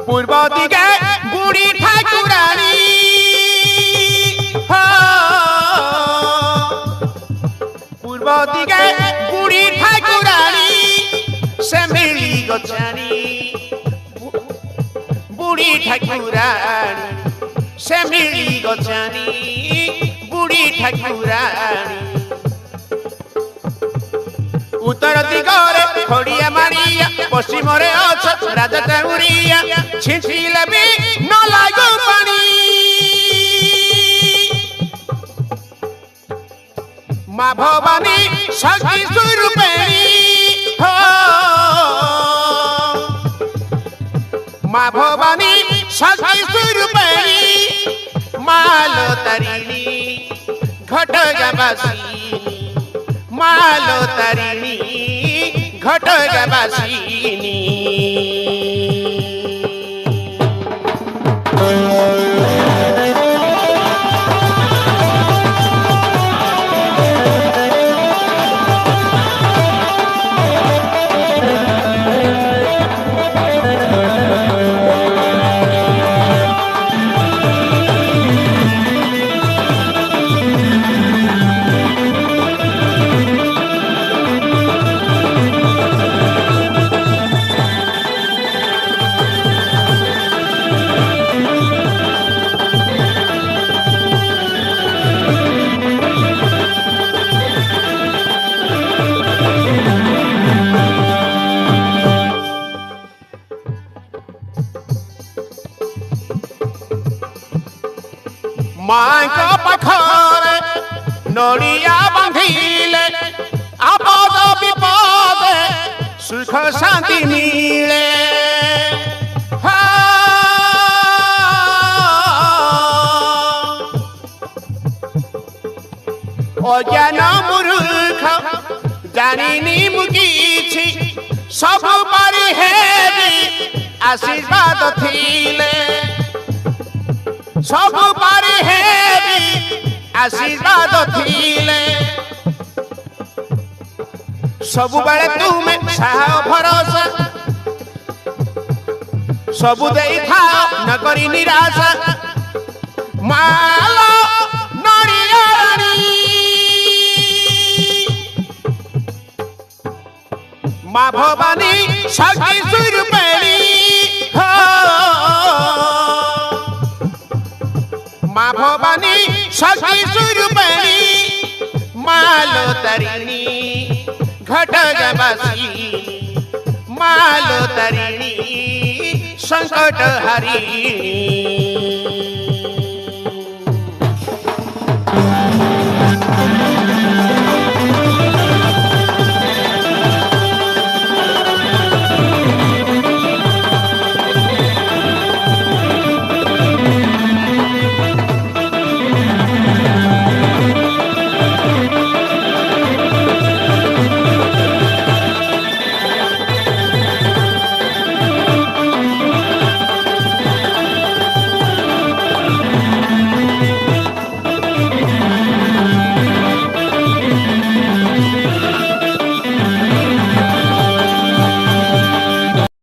पूर्व दिगे बुढ़ी ठाकुरानी पूर्व दिगे बुढ़ी ठाकुरानी से मिली गचानी बुढ़ी ठाकुरानी से मिली गचानी बुढ़ी ठाकुरानी उत्तर दिगरे खड़िया मारिया पश्चिम रे अछ राजा टाउरिया छिछिले भी न लागो पानी माँ भवानी शक्ति स्वरूपिणी हो माँ भवानी शक्ति स्वरूपिणी मालो तारिणी घटगाबासिनी मालो तारिणी घटगाबासिनी माँ का पखार नड़िया बांधिले आपद विपद सुख शांति मिले अज्ञान मूर्ख जानिनी मुकिछि सब पारि हेबी आशीर्वाद थिले सब पारे हेबी आशीर्वाद थिले सबु बेले तुमे साह भरोसा सबु देई थाओ न करी निराशा माला नड़िया रानी माँ भवानी शक्ति स्वरूपिणी माँ भवानी शक्ति स्वरूपिणी मालो तारिणी घटगाबासिनी मालो तारिणी संकट हरिणी